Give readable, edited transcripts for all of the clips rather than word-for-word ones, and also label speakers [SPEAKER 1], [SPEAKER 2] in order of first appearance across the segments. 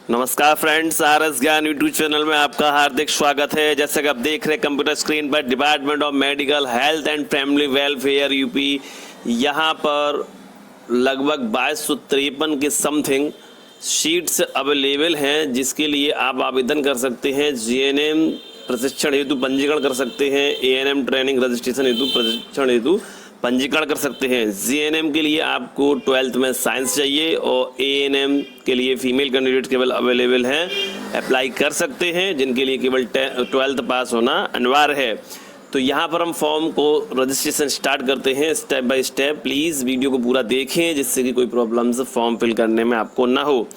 [SPEAKER 1] नमस्कार friends, RS ज्ञान YouTube channel में आपका हार्दिक स्वागत है। जैसे कि आप देख रहे हैं कंप्यूटर स्क्रीन पर department of medical health and family welfare UP, यहाँ पर लगभग 2253 के समथिंग सीट्स अवेलेबल हैं, जिसके लिए आप आवेदन कर सकते हैं। जीएनएम प्रशिक्षण हेतु पंजीकरण कर सकते हैं। एएनएम ट्रेनिंग रजिस्ट्रेशन हेतु प्रशिक्षण हेतु पंजीकरण कर सकते हैं। जीएनएम के लिए आपको 12th में साइंस चाहिए और एएनएम के लिए फीमेल कैंडिडेट केवल अवेलेबल हैं, अप्लाई कर सकते हैं, जिनके लिए केवल 12th पास होना अनिवार्य है। तो यहाँ पर हम फॉर्म को रजिस्ट्रेशन स्टार्ट करते हैं step by step. Please video को पूरा देखें, जिससे कि कोई प्रॉब्लम्स फॉर्म फिल करने में आपको ना हो।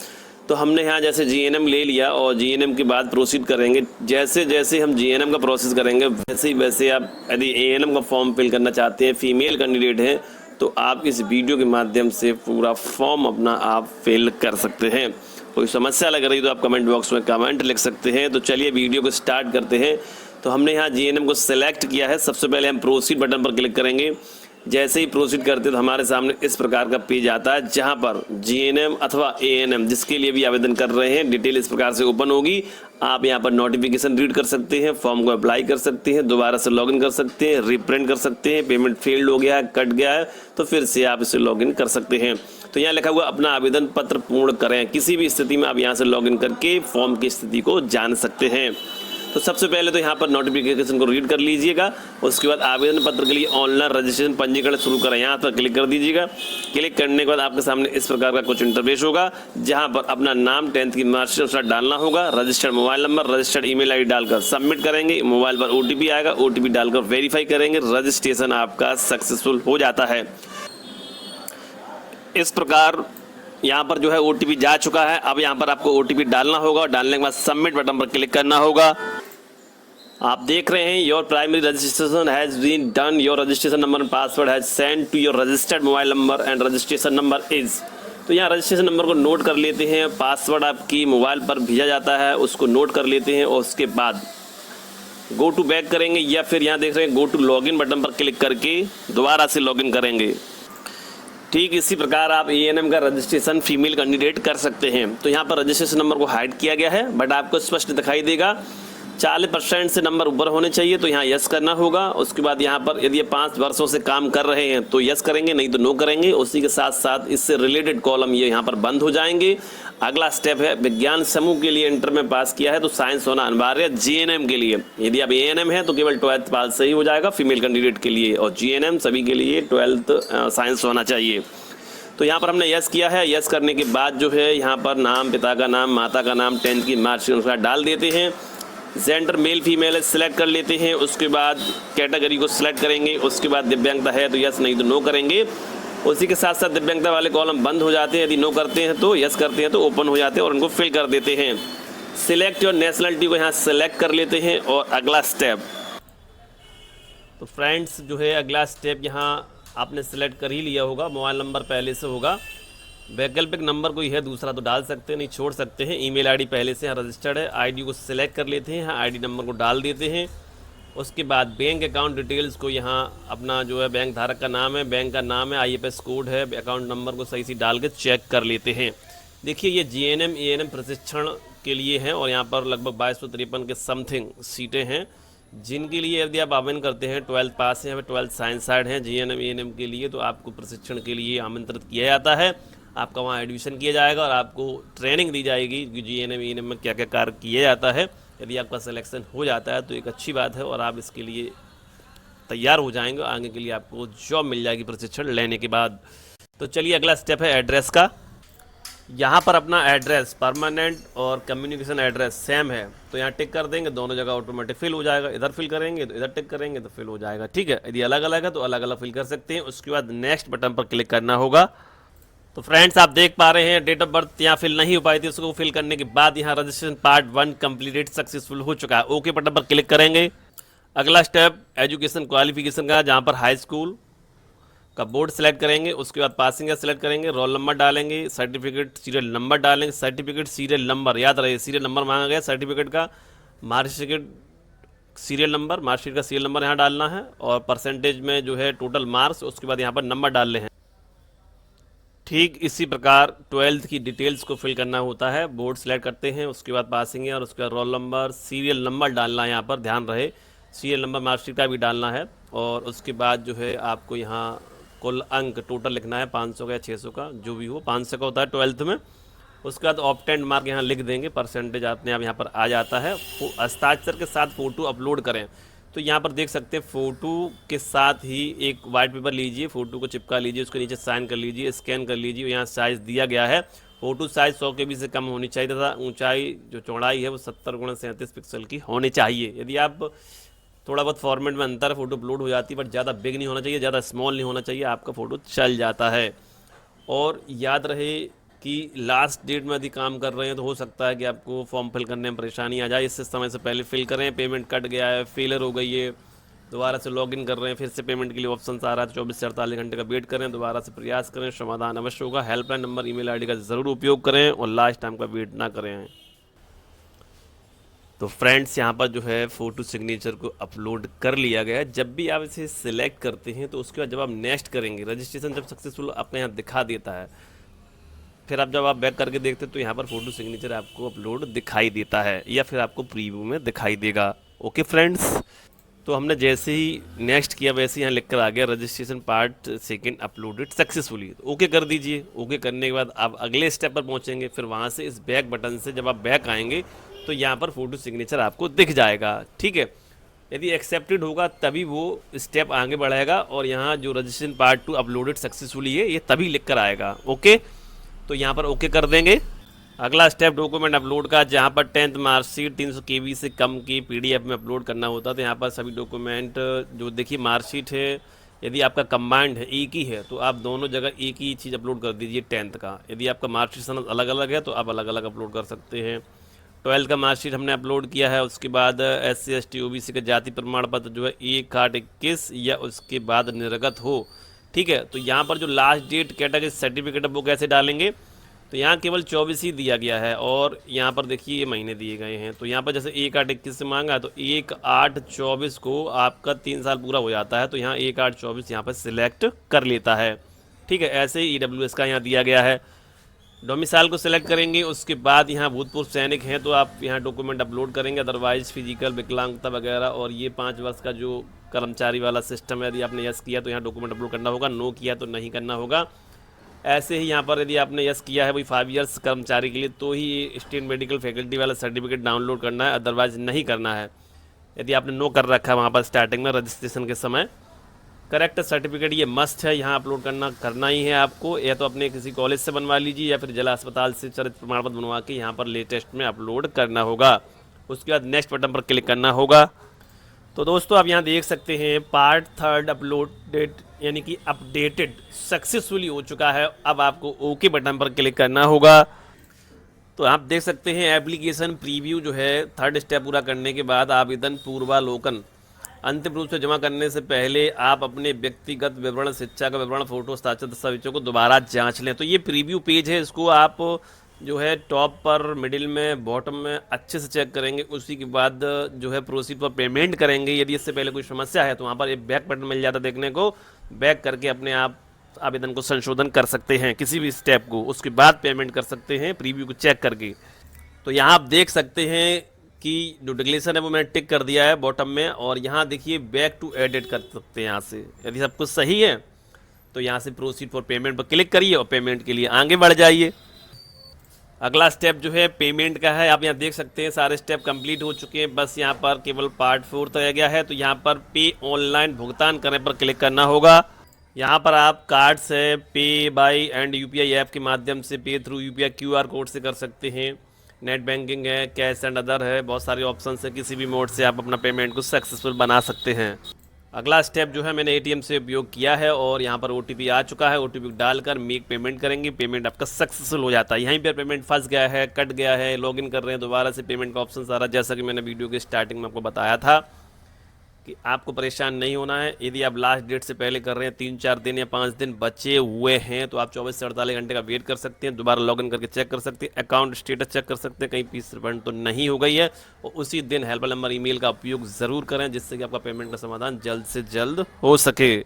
[SPEAKER 1] तो हमने यहाँ जैसे जीएनएम ले लिया और जीएनएम के बाद प्रोसीड करेंगे। जैसे जैसे हम जीएनएम का प्रोसेस करेंगे वैसे ही वैसे आप यदि एएनएम का फॉर्म फिल करना चाहते हैं, फीमेल कैंडिडेट हैं, तो आप इस वीडियो के माध्यम से पूरा फॉर्म अपना आप फिल कर सकते हैं। कोई समस्या लग रही तो आप कमेंट बॉक्स में कमेंट लिख सकते हैं। तो चलिए वीडियो को स्टार्ट करते हैं। तो हमने यहाँ जीएनएम को सिलेक्ट किया है। सबसे पहले हम प्रोसीड बटन पर क्लिक करेंगे। जैसे ही प्रोसीड करते तो हमारे सामने इस प्रकार का पेज आता है, जहां पर जीएनएम अथवा एएनएम जिसके लिए भी आवेदन कर रहे हैं डिटेल इस प्रकार से ओपन होगी। आप यहां पर नोटिफिकेशन रीड कर सकते हैं, फॉर्म को अप्लाई कर सकते हैं, दोबारा से लॉगिन कर सकते हैं, रिप्रिंट कर सकते हैं। पेमेंट फेल्ड हो गया है, कट गया है, तो फिर से आप इसे लॉगिन कर सकते हैं। तो यहाँ लिखा हुआ अपना आवेदन पत्र पूर्ण करें। किसी भी स्थिति में आप यहाँ से लॉगिन करके फॉर्म की स्थिति को जान सकते हैं। तो सबसे पहले तो यहाँ पर नोटिफिकेशन को रीड कर लीजिएगा। उसके बाद आवेदन पत्र के लिए ऑनलाइन रजिस्ट्रेशन पंजीकरण शुरू करें, यहाँ पर क्लिक कर दीजिएगा। क्लिक करने के बाद आपके सामने इस प्रकार का कुछ इंटरफेस होगा, जहाँ पर अपना नाम 10th की मार्कशीट डालना होगा, registered mobile number, registered email ID डालकर सबमिट करेंगे। मोबाइल पर ओटीपी आएगा, ओटीपी डालकर वेरीफाई करेंगे। रजिस्ट्रेशन आपका सक्सेसफुल हो जाता है। इस प्रकार यहाँ पर जो है ओटीपी जा चुका है। अब यहाँ पर आपको ओटीपी डालना होगा। डालने के बाद सबमिट बटन पर क्लिक करना होगा। आप देख रहे हैं your primary registration has been done, your registration number and password has send to your registered mobile number and registration number is. तो यहाँ रजिस्ट्रेशन नंबर को नोट कर लेते हैं। पासवर्ड आपकी मोबाइल पर भेजा जाता है, उसको नोट कर लेते हैं और उसके बाद गो टू बैक करेंगे, या फिर यहाँ देख रहे हैं गो टू लॉगिन बटन पर क्लिक करके दोबारा से लॉगिन करेंगे। ठीक इसी प्रकार आप एएनएम का रजिस्ट्रेशन फीमेल कैंडिडेट कर सकते हैं। तो यहाँ पर रजिस्ट्रेशन नंबर को हाइड किया गया है, बट आपको स्पष्ट दिखाई देगा। 40% से नंबर ऊपर होने चाहिए, तो यहाँ यस करना होगा। उसके बाद यहाँ पर यदि 5 वर्षों से काम कर रहे हैं तो यस करेंगे, नहीं तो नो करेंगे। उसी के साथ साथ इससे रिलेटेड कॉलम ये यहाँ पर बंद हो जाएंगे। अगला स्टेप है विज्ञान समूह के लिए इंटर में पास किया है तो साइंस होना अनिवार्य है। जीएनएम के लिए यदि आप एएनएम है तो केवल 12th पास से ही हो जाएगा फीमेल कैंडिडेट के लिए, और जीएनएम सभी के लिए 12th साइंस होना चाहिए। तो यहाँ पर हमने यस किया है। यस करने के बाद जो है यहाँ पर नाम, पिता का नाम, माता का नाम, 10th की मार्कशीट डाल देते हैं। जेंडर मेल फीमेल सेलेक्ट कर लेते हैं। उसके बाद कैटेगरी को सिलेक्ट करेंगे। उसके बाद दिव्यांगता है तो यस, नहीं तो नो करेंगे। उसी के साथ साथ दिव्यांगता वाले कॉलम बंद हो जाते हैं। यदि नो करते हैं तो यस करते हैं तो ओपन हो जाते हैं और उनको फिल कर देते हैं। सिलेक्ट योर नेशनलिटी को यहाँ सेलेक्ट कर लेते हैं और अगला स्टेप। तो फ्रेंड्स जो है अगला स्टेप यहाँ आपने सेलेक्ट कर ही लिया होगा। मोबाइल नंबर पहले से होगा, वैकल्पिक नंबर कोई है दूसरा तो डाल सकते हैं, नहीं छोड़ सकते हैं। ईमेल आईडी पहले से यहाँ रजिस्टर्ड है। आईडी को सिलेक्ट कर लेते हैं, यहाँ आईडी नंबर को डाल देते हैं। उसके बाद बैंक अकाउंट डिटेल्स को यहाँ अपना जो है बैंक धारक का नाम है, बैंक का नाम है, आईएफएस कोड है, अकाउंट नंबर को सही से डाल के चेक कर लेते हैं। देखिए ये जीएनएम एएनएम प्रशिक्षण के लिए हैं और यहाँ पर लगभग 2253 के समथिंग सीटें हैं, जिनके लिए यदि आप आवेदन करते हैं 12th पास है, 12th साइंस साइड हैं जीएनएम एएनएम के लिए, तो आपको प्रशिक्षण के लिए आमंत्रित किया जाता है। आपका वहाँ एडमिशन किया जाएगा और आपको ट्रेनिंग दी जाएगी कि जीएनएम एएनएम में क्या क्या कार्य किया जाता है। यदि आपका सिलेक्शन हो जाता है तो एक अच्छी बात है और आप इसके लिए तैयार हो जाएंगे। आगे के लिए आपको जॉब मिल जाएगी प्रशिक्षण लेने के बाद। तो चलिए अगला स्टेप है एड्रेस का। यहाँ पर अपना एड्रेस परमानेंट और कम्युनिकेशन एड्रेस सेम है तो यहाँ टिक कर देंगे, दोनों जगह ऑटोमेटिक फिल हो जाएगा। इधर फिल करेंगे तो इधर टिक करेंगे तो फिल हो जाएगा। ठीक है, यदि अलग अलग है तो अलग अलग फिल कर सकते हैं। उसके बाद नेक्स्ट बटन पर क्लिक करना होगा। तो फ्रेंड्स आप देख पा रहे हैं डेट ऑफ बर्थ यहाँ फिल नहीं हो पाई थी, उसको फिल करने के बाद यहाँ रजिस्ट्रेशन पार्ट 1 कंप्लीटेड सक्सेसफुल हो चुका है। ओके बटन पर क्लिक करेंगे। अगला स्टेप एजुकेशन क्वालिफिकेशन का, जहाँ पर हाई स्कूल का बोर्ड सेलेक्ट करेंगे। उसके बाद पासिंग ईयर सेलेक्ट करेंगे, रोल नंबर डालेंगे, सर्टिफिकेट सीरियल नंबर डालेंगे। सर्टिफिकेट सीरियल नंबर याद रहे, सीरियल नंबर मांगा गया सर्टिफिकेट का। मार्कशीट सीरियल नंबर, मार्कशीट का सीरियल नंबर यहाँ डालना है और परसेंटेज में जो है टोटल मार्क्स, उसके बाद यहाँ पर नंबर डालने हैं। ठीक इसी प्रकार 12th की डिटेल्स को फिल करना होता है। बोर्ड सेलेक्ट करते हैं, उसके बाद पासिंग है और उसके बाद रोल नंबर, सीरियल नंबर डालना है। यहाँ पर ध्यान रहे सीरियल नंबर मार्कशीट का भी डालना है। और उसके बाद जो है आपको यहाँ कुल अंक टोटल लिखना है, 500 का या 600 का, जो भी हो। 500 का होता है 12th में। उसके बाद ऑप्टेंड मार्क यहाँ लिख देंगे, परसेंटेज अपने आप यहाँ पर आ जाता है। हस्ताक्षर के साथ फ़ोटो अपलोड करें, तो यहाँ पर देख सकते हैं फ़ोटो के साथ ही एक वाइट पेपर लीजिए, फ़ोटो को चिपका लीजिए, उसके नीचे साइन कर लीजिए, स्कैन कर लीजिए। यहाँ साइज़ दिया गया है, फ़ोटो साइज़ 100 KB से कम होनी चाहिए तथा ऊंचाई जो चौड़ाई है वो 70x37 पिक्सल की होनी चाहिए। यदि आप थोड़ा बहुत फॉर्मेट में अंतर है, फ़ोटो अपलोड हो जाती है, बट ज़्यादा बिग नहीं होना चाहिए, ज़्यादा स्मॉल नहीं होना चाहिए, आपका फ़ोटो चल जाता है। और याद रहे कि लास्ट डेट में यदि काम कर रहे हैं तो हो सकता है कि आपको फॉर्म फिल करने में परेशानी आ जाए, इससे समय से पहले फिल करें। पेमेंट कट गया है, फेलर हो गई है, दोबारा से लॉगिन कर रहे हैं, फिर से पेमेंट के लिए ऑप्शन आ रहा है, 24 से 48 घंटे का वेट करें, दोबारा से प्रयास करें, समाधान अवश्य होगा। हेल्पलाइन नंबर, ईमेल आईडी का ज़रूर उपयोग करें और लास्ट टाइम का वेट ना करें। तो फ्रेंड्स, यहाँ पर जो है फ़ोटो सिग्नेचर को अपलोड कर लिया गया है। जब भी आप इसे सिलेक्ट करते हैं तो उसके बाद जब आप नेक्स्ट करेंगे, रजिस्ट्रेशन जब सक्सेसफुल आपके यहाँ दिखा देता है, फिर आप जब आप बैक करके देखते हैं तो यहाँ पर फ़ोटो सिग्नेचर आपको अपलोड दिखाई देता है या फिर आपको प्रीव्यू में दिखाई देगा। ओके फ्रेंड्स, तो हमने जैसे ही नेक्स्ट किया वैसे यहाँ लिख कर आ गया registration part second uploaded successfully. तो ओके कर दीजिए। ओके करने के बाद आप अगले स्टेप पर पहुँचेंगे, फिर वहाँ से इस बैक बटन से जब आप बैक आएंगे तो यहाँ पर फ़ोटो सिग्नेचर आपको दिख जाएगा। ठीक है, यदि एक्सेप्टेड होगा तभी वो स्टेप आगे बढ़ेगा और यहाँ जो रजिस्ट्रेशन पार्ट 2 अपलोडेड सक्सेसफुली है ये तभी लिख कर आएगा। ओके, तो यहाँ पर ओके कर देंगे। अगला स्टेप डॉक्यूमेंट अपलोड का, जहाँ पर 10th मार्कशीट 300 KB से कम की PDF में अपलोड करना होता है। तो यहाँ पर सभी डॉक्यूमेंट जो देखिए मार्कशीट है, यदि आपका कंबाइंड है, एक ही है, तो आप दोनों जगह एक ही चीज़ अपलोड कर दीजिए 10th का। यदि आपका मार्कशीट सनद अलग अलग है तो आप अलग अलग अपलोड कर सकते हैं। 12th का मार्कशीट हमने अपलोड किया है। उसके बाद SC ST OBC का जाति प्रमाण पत्र जो है 1/8/21 या उसके बाद निर्गत हो। ठीक है, तो यहाँ पर जो लास्ट डेट कैटेगरी सर्टिफिकेट है वो कैसे डालेंगे, तो यहाँ केवल 24 ही दिया गया है और यहाँ पर देखिए ये महीने दिए गए हैं। तो यहाँ पर जैसे 1/8/21 से मांगा है तो 1/8/24 को आपका 3 साल पूरा हो जाता है, तो यहाँ 1/8/24 यहाँ पर सिलेक्ट कर लेता है। ठीक है, ऐसे ही EWS का यहाँ दिया गया है। डोमिसाइल को सिलेक्ट करेंगे, उसके बाद यहाँ भूतपूर्व सैनिक हैं तो आप यहाँ डॉक्यूमेंट अपलोड करेंगे, अदरवाइज फिजिकल विकलांगता वगैरह। और ये 5 वर्ष का जो कर्मचारी वाला सिस्टम है, यदि आपने यस किया तो यहाँ डॉक्यूमेंट अपलोड करना होगा, नो किया तो नहीं करना होगा। ऐसे ही यहाँ पर यदि आपने यस किया है वही 5 इयर्स कर्मचारी के लिए तो ही स्टेट मेडिकल फैकल्टी वाला सर्टिफिकेट डाउनलोड करना है, अदरवाइज नहीं करना है। यदि आपने नो कर रखा है वहाँ पर स्टार्टिंग में रजिस्ट्रेशन के समय, करेक्ट सर्टिफिकेट ये मस्ट है, यहाँ अपलोड करना ही है आपको। या तो अपने किसी कॉलेज से बनवा लीजिए या फिर जिला अस्पताल से चरित्र प्रमाण पत्र बनवा के यहाँ पर लेटेस्ट में अपलोड करना होगा। उसके बाद नेक्स्ट बटन पर क्लिक करना होगा। तो दोस्तों आप यहाँ देख सकते हैं पार्ट 3 अपलोडेड यानी कि अपडेटेड सक्सेसफुली हो चुका है। अब आपको ओके बटन पर क्लिक करना होगा। तो आप देख सकते हैं एप्लीकेशन प्रीव्यू जो है 3rd स्टेप पूरा करने के बाद आवेदन पूर्वालोकन अंतिम रूप से जमा करने से पहले आप अपने व्यक्तिगत विवरण, शिक्षा का विवरण, फोटो, हस्ताक्षर दस्तावेजों को दोबारा जांच लें। तो ये प्रीव्यू पेज है, इसको आप जो है टॉप पर, मिडिल में, बॉटम में अच्छे से चेक करेंगे। उसी के बाद जो है प्रोसीड पर पेमेंट करेंगे। यदि इससे पहले कोई समस्या है तो वहाँ पर एक बैक बटन मिल जाता है देखने को, बैक करके अपने आप आवेदन को संशोधन कर सकते हैं किसी भी स्टेप को, उसके बाद पेमेंट कर सकते हैं प्रीव्यू को चेक करके। तो यहाँ आप देख सकते हैं कि जो डिक्लेरेशन है वो मैंने टिक कर दिया है बॉटम में, और यहाँ देखिए बैक टू एडिट कर सकते हैं। यहाँ से यदि सब कुछ सही है तो यहाँ से प्रोसीड फॉर पेमेंट पर क्लिक करिए और पेमेंट के लिए आगे बढ़ जाइए। अगला स्टेप जो है पेमेंट का है। आप यहाँ देख सकते हैं सारे स्टेप कंप्लीट हो चुके हैं, बस यहाँ पर केवल पार्ट 4 रह गया है। तो यहाँ पर पे ऑनलाइन भुगतान करने पर क्लिक करना होगा। यहाँ पर आप कार्ड से, पे बाय एंड UPI ऐप के माध्यम से, पे थ्रू UPI QR कोड से कर सकते हैं, नेट बैंकिंग है, कैश एंड अदर है, बहुत सारे ऑप्शन है। किसी भी मोड से आप अपना पेमेंट को सक्सेसफुल बना सकते हैं। अगला स्टेप जो है मैंने ATM से उपयोग किया है और यहाँ पर OTP आ चुका है। OTP डालकर मेक पेमेंट करेंगे, पेमेंट आपका सक्सेसफुल हो जाता है। यहीं पर पेमेंट फंस गया है, कट गया है, लॉगिन कर रहे हैं, दोबारा से पेमेंट का ऑप्शन आ रहा है। जैसा कि मैंने वीडियो के स्टार्टिंग में आपको बताया था कि आपको परेशान नहीं होना है। यदि आप लास्ट डेट से पहले कर रहे हैं, 3-4 दिन या 5 दिन बचे हुए हैं, तो आप 24 से 48 घंटे का वेट कर सकते हैं, दोबारा लॉगिन करके चेक कर सकते हैं, अकाउंट स्टेटस चेक कर सकते हैं कहीं फीस रिफंड तो नहीं हो गई है। और उसी दिन हेल्पलाइन नंबर, ईमेल का उपयोग ज़रूर करें जिससे कि आपका पेमेंट का समाधान जल्द से जल्द हो सके।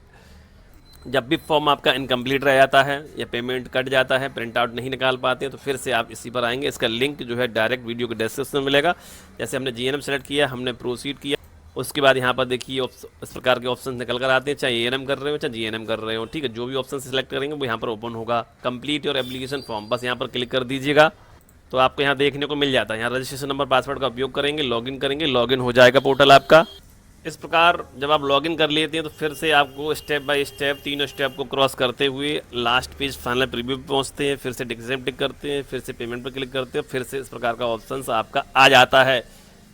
[SPEAKER 1] जब भी फॉर्म आपका इनकम्प्लीट रह जाता है या पेमेंट कट जाता है, प्रिंट आउट नहीं निकाल पाते हैं, तो फिर से आप इसी पर आएंगे। इसका लिंक जो है डायरेक्ट वीडियो के डिस्क्रिप्शन में मिलेगा। जैसे हमने जीएनएम सेलेक्ट किया, हमने प्रोसीड किया, उसके बाद यहाँ पर देखिए इस प्रकार के ऑप्शन निकल कर आते हैं, चाहे एएनएम कर रहे हो चाहे जीएनएम कर रहे हो, ठीक है। जो भी ऑप्शन सेलेक्ट करेंगे वो यहाँ पर ओपन होगा। कंप्लीट योर एप्लीकेशन फॉर्म, बस यहाँ पर क्लिक कर दीजिएगा तो आपको यहाँ देखने को मिल जाता है। यहाँ रजिस्ट्रेशन नंबर पासवर्ड का उपयोग करेंगे, लॉगिन करेंगे, लॉगिन हो जाएगा पोर्टल आपका। इस प्रकार जब आप लॉगिन कर लेते हैं तो फिर से आपको स्टेप बाय स्टेप तीनों स्टेप को क्रॉस करते हुए लास्ट पेज फाइनल प्रीव्यू पे पहुंचते हैं, फिर से डिक्सेप्ट टिक करते हैं, फिर से पेमेंट पर क्लिक करते हैं, फिर से इस प्रकार का ऑप्शन आपका आ जाता है।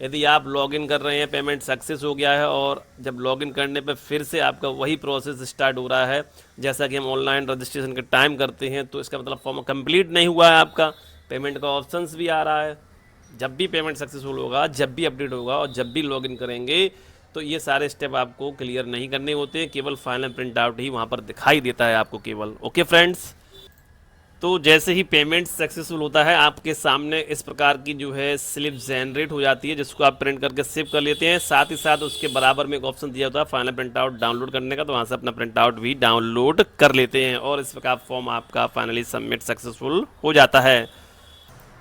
[SPEAKER 1] यदि आप लॉगिन कर रहे हैं, पेमेंट सक्सेस हो गया है और जब लॉगिन करने पर फिर से आपका वही प्रोसेस स्टार्ट हो रहा है जैसा कि हम ऑनलाइन रजिस्ट्रेशन के टाइम करते हैं, तो इसका मतलब फॉर्म कंप्लीट नहीं हुआ है आपका। पेमेंट का ऑप्शंस भी आ रहा है। जब भी पेमेंट सक्सेसफुल होगा, जब भी अपडेट होगा और जब भी लॉगिन करेंगे तो ये सारे स्टेप आपको क्लियर नहीं करने होते हैं, केवल फाइनल प्रिंट आउट ही वहाँ पर दिखाई देता है आपको केवल। ओके फ्रेंड्स, तो जैसे ही पेमेंट सक्सेसफुल होता है आपके सामने इस प्रकार की जो है स्लिप जनरेट हो जाती है, जिसको आप प्रिंट करके सेव कर लेते हैं। साथ ही साथ उसके बराबर में एक ऑप्शन दिया होता है फाइनल प्रिंट आउट डाउनलोड करने का, तो वहाँ से अपना प्रिंट आउट भी डाउनलोड कर लेते हैं और इस प्रकार फॉर्म आपका फाइनली सबमिट सक्सेसफुल हो जाता है।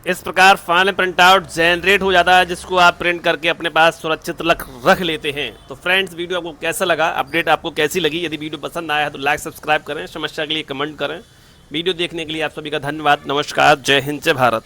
[SPEAKER 1] इस प्रकार फाइनल प्रिंट आउट जनरेट हो जाता है, जिसको आप प्रिंट करके अपने पास सुरक्षित रख लेते हैं। तो फ्रेंड्स, वीडियो आपको कैसा लगा, अपडेट आपको कैसी लगी? यदि वीडियो पसंद आया है तो लाइक सब्सक्राइब करें, समस्या के लिए कमेंट करें। वीडियो देखने के लिए आप सभी का धन्यवाद। नमस्कार, जय हिंद, जय भारत।